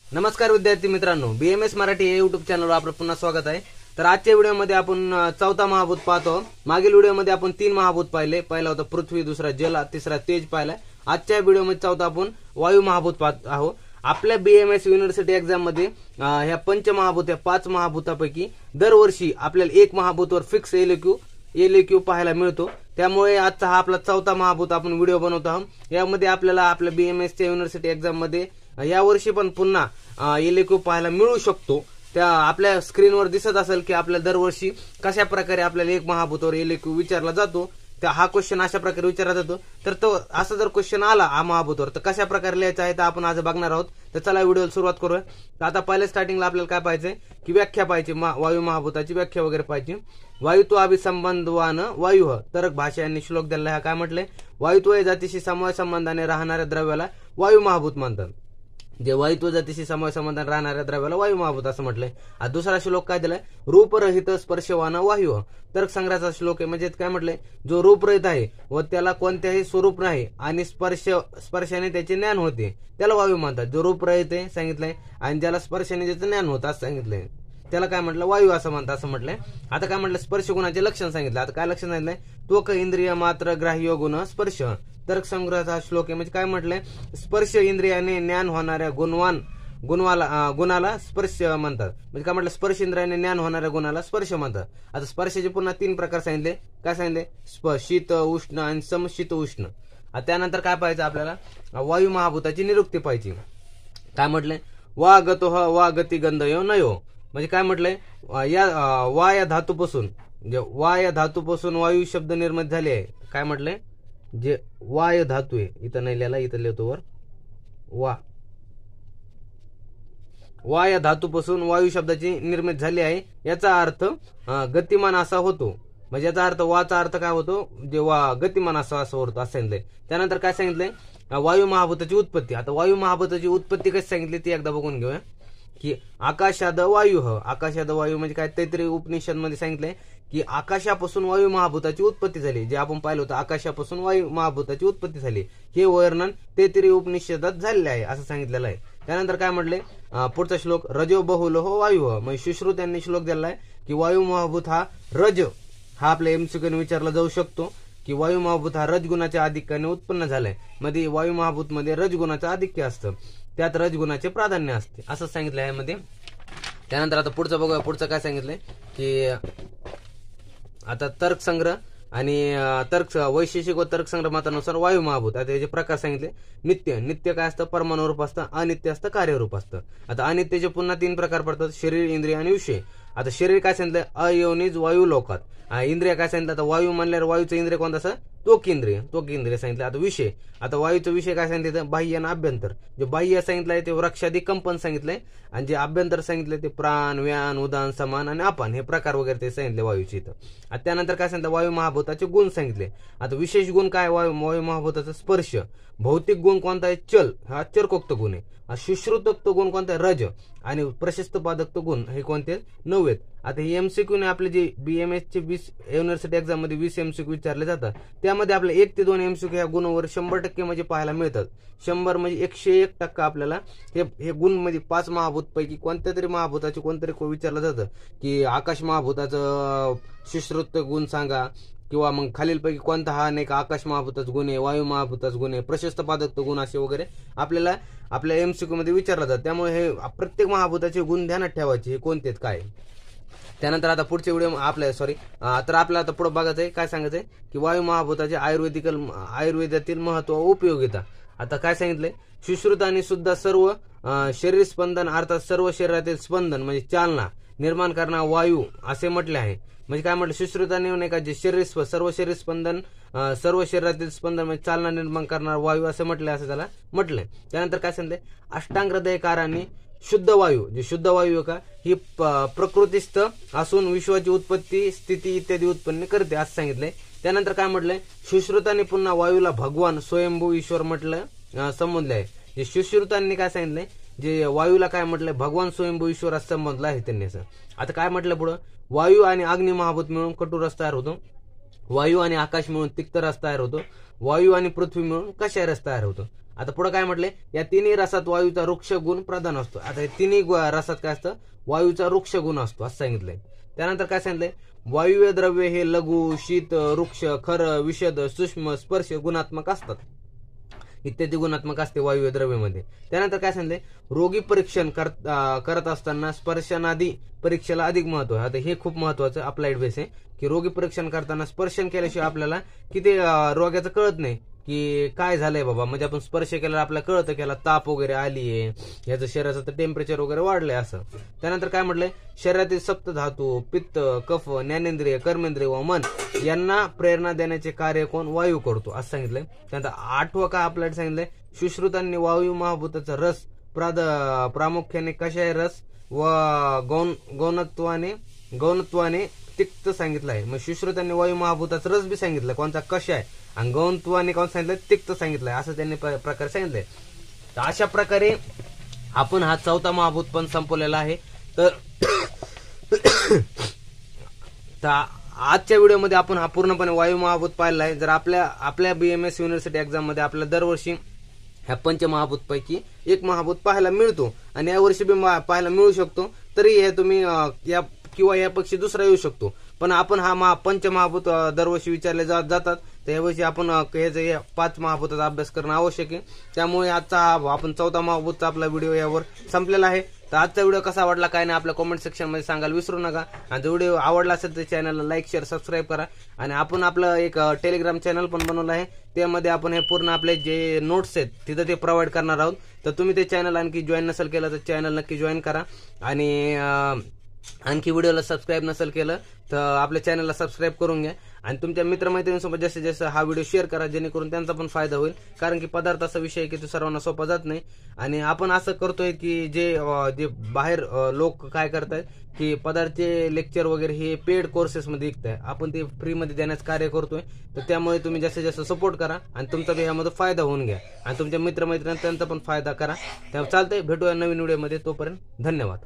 नमस्कार विद्यार्थी मित्रांनो, बीएमएस मराठी या युट्यूब चॅनलवर आपलं पुन्हा स्वागत आहे। तर आजच्या व्हिडिओमध्ये आपण चौथा महाभूत पाहतो। मागील व्हिडिओमध्ये आपण 3 महाभूत पाहिले। पहिला होता पृथ्वी, दुसरा जल, तिसरा तेज पाहिला। आजच्या व्हिडिओमध्ये चौथा आपण वायू महाभूत पाहत आहोत। आपल्या बीएमएस युनिव्हर्सिटी एक्झाम मध्ये ह्या पंचमहाभूत या 5 महाभूतापैकी दरवर्षी आपल्याला एक महाभूतवर फिक्स एलक्यू पाहायला मिळतो। त्यामुळे आजचा हा आपला चौथा महाभूत आपण व्हिडिओ बनवतो आहोत। यामध्ये आपल्याला आपल्या बीएमएस च्या युनिव्हर्सिटी एक्झाम मध्ये या वर्षी पण पुन्हा एलक्यू पाहायला मिळू शकतो। त्या आपल्या स्क्रीनवर दिसत असेल की आपल्या दरवर्षी कशा प्रकारे आपल्याला एक महाभूतावर एलक्यू विचारला जातो। तर हा क्वेश्चन अशा प्रकारे विचारला जातो। तर तो असा जर क्वेश्चन आला हा महाभूतावर तर कशा प्रकारे लिहायचा आहे तर आपण आज बघणार आहोत। तर चला व्हिडिओला सुरुवात करूया। तर आता पहिल्या स्टार्टिंगला आपल्याला काय पाहिजे की व्याख्या पाहिजे, वायू महाभूताची व्याख्या वगैरे पाहिजे। वायुत्व अभिसंबंधवान वायू तर्क भाषा यांनी श्लोक दिला आहे। काय म्हटले? वायुत्व या जातीशी समवाय संबंधाने राहणाऱ्या द्रव्याला वायू महाभूत म्हणतात। जे वायुत्व जातीशी समवाय संबंधाने राहणाऱ्या द्रव्याला वायू महाभूत असं म्हटलंय। आज दुसरा श्लोक काय दिलाय? रूपरहित स्पर्शवान वायू तर्क संग्रहाचा श्लोक आहे। म्हणजे काय म्हटलंय? जो रूपरहित आहे व त्याला कोणत्याही स्वरूप नाही आणि स्पर्शाने त्याचे ज्ञान होते त्याला वायू म्हणतात। जो रूपरहित आहे सांगितलंय आणि ज्याला स्पर्शाने त्याचं ज्ञान होतं असं सांगितलंय त्याला काय म्हटलं? वायू असं म्हणतात असं म्हटलंय। आता काय म्हटलं? स्पर्श गुणाचे लक्षण सांगितलं। आता काय लक्षण सांगितलंय? त्वक इंद्रिय मात्र ग्राह्य गुण स्पर्श तर्क संग्रहाचा श्लोक आहे। म्हणजे काय म्हटलंय? स्पर्श इंद्रियाने ज्ञान होणाऱ्या गुणाला स्पर्श म्हणतात। म्हणजे काय म्हटलं? स्पर्श इंद्रियाने ज्ञान होणाऱ्या गुणाला स्पर्श म्हणतात। आता स्पर्शाचे पुन्हा 3 प्रकार सांगितले। काय सांगितले? शीत उष्ण आणि समशीत उष्ण। त्यानंतर काय पाहिजे आपल्याला? वायू महाभूताची निरुक्ती पाहिजे। काय म्हटलंय? वा गतो वा गती गंधयो नयो। म्हणजे काय म्हटलंय? वा या धातूपासून वायू शब्द निर्मित झाले आहे। काय म्हटलंय? जे वाय धातू आहे इथं नाही लिहिला, इथं लिहितो वर वा या धातूपासून वायू शब्दाची निर्मिती झाली आहे। याचा अर्थ गतिमान असा होतो। म्हणजे याचा अर्थ वाचा अर्थ काय होतो? जे गतिमान असा होतो असं सांगितलंय। त्यानंतर काय सांगितलंय? वायू महाभूताची उत्पत्ती। आता वायू महाभूताची उत्पत्ती कशी सांगितली ती एकदा बघून घेऊया की आकाशाद वायू आकाशाद वायू म्हणजे काय? तैत्तिरीय उपनिषद मध्ये सांगितलंय की आकाशापासून वायू महाभूताची उत्पत्ती झाली। जे आपण पाहिलं होतं आकाशापासून वायू महाभूताची उत्पत्ती झाली हे वर्णन तैत्तिरीय उपनिषदात झालेले आहे असं सांगितलेलं आहे। त्यानंतर काय म्हटले? पुढचा श्लोक रजो बहुल हो वायू म्हणजे सुश्रुत यांनी श्लोक दिला आहे की वायू महाभूत हा रज हा आपल्या एमसीक्यूने विचारला जाऊ शकतो की वायू महाभूत हा रजगुणाच्या आधिक्याने उत्पन्न झालाय। मध्ये वायू महाभूत मध्ये रजगुणाचं आधिक्य असतं, त्यात रजगुणाचे प्राधान्य असते असं सांगितलं आहे यामध्ये। त्यानंतर आता पुढचं बघूया। पुढचं काय सांगितलंय की आता तर्कसंग्रह आणि वैशेषिक व तर्कसंग्रह मतानुसार वायू महाभूत। आता याचे प्रकार सांगितले। नित्य काय असतं? परमाणुरूप असतं। अनित्य असतं कार्यरूप असतं। आता अनित्यचे पुन्हा 3 प्रकार पडतात, शरीर, इंद्रिय आणि विषय। आता शरीर काय सांगितलंय? अयोनिज वायू लोकात। इंद्रिय काय सांगितलं? आता वायू म्हणल्यावर वायूचं इंद्रिय कोणतं असं? त्वक इंद्रिय सांगितलं। आता विषय, आता वायूचा विषय काय सांगितलं? बाह्य आणि आभ्यंतर। जे बाह्य सांगितलंय ते वृक्षादी कंपन सांगितलंय आणि जे आभ्यंतर सांगितलंय ते प्राण, व्यान, उदान, समान आणि अपान हे प्रकार वगैरे ते सांगितले वायूचे इथं। त्यानंतर काय सांगितलं? वायू महाभूताचे गुण सांगितले। आता विशेष गुण काय? वायू महाभूताचा स्पर्श। भौतिक गुण कोणता आहे? चल हा चरकोक्त गुण आहे। सुश्रुतोक्त गुण कोणता आहे? रज आणि प्रशस्त पादक्त गुण हे कोणते? नव्वेत। आता हे एमसीक्यू ने आपले जे बीएमएस चे 20 युनिव्हर्सिटी एक्झाम मध्ये 20 एमसीक्यू विचारले जातात त्यामध्ये आपले 1 ते 2 एमसीक्यू ह्या गुणावर 100% म्हणजे पाहायला मिळतात। 100 म्हणजे 101% आपल्याला हे गुण म्हणजे 5 महाभूत पैकी कोणत्या तरी महाभूताचे कोणतरी विचारलं जातं की आकाश महाभूताचं सुश्रुत गुण सांगा किंवा मग खालीलपैकी कोणता हा नाही का आकाश महाभूताचा गुण आहे, वायू महाभूताचा गुण आहे, प्रशस्त पादक्त गुण असे वगैरे आपल्याला आपल्या एमसीक्यू मध्ये विचारलं जातं। त्यामुळे हे प्रत्येक महाभूताचे गुण ध्यानात ठेवायचे हे कोणते काय। त्यानंतर आता पुढचे व्हिडिओ तर आपल्याला आता पुढे बघायचं आहे काय सांगायचंय की वायू महाभूताचे आयुर्वेदातील महत्व व उपयोगिता। आता काय सांगितलंय? सुश्रुत आणि सुद्धा सर्व शरीर स्पंदन अर्थात सर्व शरीरातील स्पंदन म्हणजे चालना निर्माण करणारा वायू असे म्हटले आहे। म्हणजे काय म्हटलं? सुश्रुताने नाही का जे सर्व शरीरातील स्पंदन म्हणजे चालना निर्माण करणारा वायू असं म्हटलंय, असं त्याला म्हटलंय। त्यानंतर काय सांगितलंय? अष्टांग हृदयकारांनी शुद्ध वायू जे शुद्ध वायू का ही प्रकृतीस्थ असून विश्वाची उत्पत्ती स्थिती इत्यादी उत्पन्न करते असं सांगितलंय। त्यानंतर काय म्हटलंय? सुश्रुतांनी पुन्हा वायूला भगवान स्वयंभू ईश्वर म्हटलं संबोधले आहे। जे सुश्रुतांनी काय सांगितलंय? जे वायूला काय म्हटलंय? भगवान स्वयंभू ईश्वर असं संबोधलं आहे त्यांनी असं। आता काय म्हटलं पुढं? वायू आणि अग्नि महाभूत मिळून कटू रस तयार होतो। वायू आणि आकाश मिळून तिक्त रस तयार होतो। वायू आणि पृथ्वी मिळून कशा रस तयार होतो। आता पुढे काय म्हटले, या तिन्ही रसात वायूचा वृक्ष गुण प्रधान असतो. आता हे तिन्ही रसात काय असतं, वायूचा वृक्ष गुण असतो असं सांगितलंय. त्यानंतर काय सांगितलंय, वायुव्य द्रव्य हे लघु, शीत, वृक्ष, खर, विषद, सूक्ष्म, स्पर्श गुणात्मक असतात, इत्यादी गुणात्मक असते वायुव्य द्रव्यामध्ये. त्यानंतर काय सांगितले, रोगी परीक्षण करत असताना स्पर्शनादी परीक्षेला अधिक महत्व आहे. आता हे खूप महत्वाचं अप्लाइड बेस आहे की रोगी परीक्षण करताना स्पर्शन केल्याशिवाय आपल्याला किती रोगाचं कळत नाही की काय झालंय बाबा. म्हणजे आपण स्पर्श केल्यावर आपल्याला कळतं की याला ताप वगैरे आलीये, याचं शरीराचं तर टेम्परेचर वगैरे वाढलंय असं. त्यानंतर काय म्हटलंय, शरीरातील सप्त धातू, पित्त, कफ, ज्ञानेंद्रिय, कर्मेंद्रिय व मन यांना प्रेरणा देण्याचे कार्य कोण, वायू करतो असं सांगितलंय. त्यानंतर 8वं काय आपल्याला सांगितलंय, सुश्रुतांनी वायू महाभूताचा रस प्रामुख्याने कषाय रस व गौणत्वाने तिक्त सांगितलं आहे. मग सुश्रुतांनी वायू महाभूताचा रस बी सांगितलं कोणता, कषाय, आणि गौणत्वाने कोण सांगितलं, तिक्त सांगितलंय असं त्यांनी प्रकार सांगितलंय. तर अशा प्रकारे आपण हा 4था महाभूत पण संपवलेला आहे. तर आजच्या व्हिडिओमध्ये आपण हा पूर्णपणे वायू महाभूत पाहिला आहे. जर आपल्या BMS युनिव्हर्सिटी एक्झाम मध्ये आपल्याला दरवर्षी ह्या पंचमहाभूत पैकी एक महाभूत पाहायला मिळतो आणि यावर्षी बी पाहायला मिळू शकतो. तरी हे तुम्ही या किंवा यापेक्षा दुसरा येऊ शकतो. पण आपण हा पंचमहाभूत दरवर्षी विचारले जातात. तर यावर्षी आपण हे 5 महाभूताचा अभ्यास करणं आवश्यक आहे. त्यामुळे आजचा आपण 4था महाभूतचा आपला व्हिडिओ यावर संपलेला आहे. तर आजचा व्हिडिओ कसा वाटला काय नाही आपल्या कमेंट सेक्शन मध्ये सांगायला विसरू नका. आणि जर व्हिडिओ आवडला असेल तर चॅनलला लाईक, शेअर, सबस्क्राईब करा. आणि आपण आपलं एक टेलिग्राम चॅनल पण बनवलं आहे. त्यामध्ये आपण हे पूर्ण आपले जे नोट्स आहेत तिथं ते प्रोव्हाइड करणार आहोत. तर तुम्ही ते चॅनल आणखी जॉईन नसेल केलं तर चॅनल नक्की जॉईन करा. आणि आणखी व्हिडिओला सबस्क्राईब नसेल केलं तर आपल्या चॅनलला सबस्क्राईब करून घ्या. आणि तुमच्या मित्रमैत्रिणींसोबत जास्तीत जास्त हा व्हिडिओ शेअर करा, जेणेकरून त्यांचा पण फायदा होईल. कारण की पदार्थ असा विषय आहे की तो सर्वांना सोपा जात नाही. आणि आपण असं करतोय की जे बाहेर लोक काय करतायत की पदार्थचे लेक्चर वगैरे हे पेड कोर्सेस मध्ये विकताय, आपण ते फ्री मध्ये देण्याचं कार्य करतोय. तर त्यामुळे तुम्ही जास्तीत जास्त सपोर्ट करा आणि तुमचा बी यामध्ये फायदा होऊन घ्या आणि तुमच्या मित्रमैत्रिणींना त्यांचा पण फायदा करा. त्यामुळे चालतंय, भेटूया नवीन व्हिडिओमध्ये. तोपर्यंत धन्यवाद.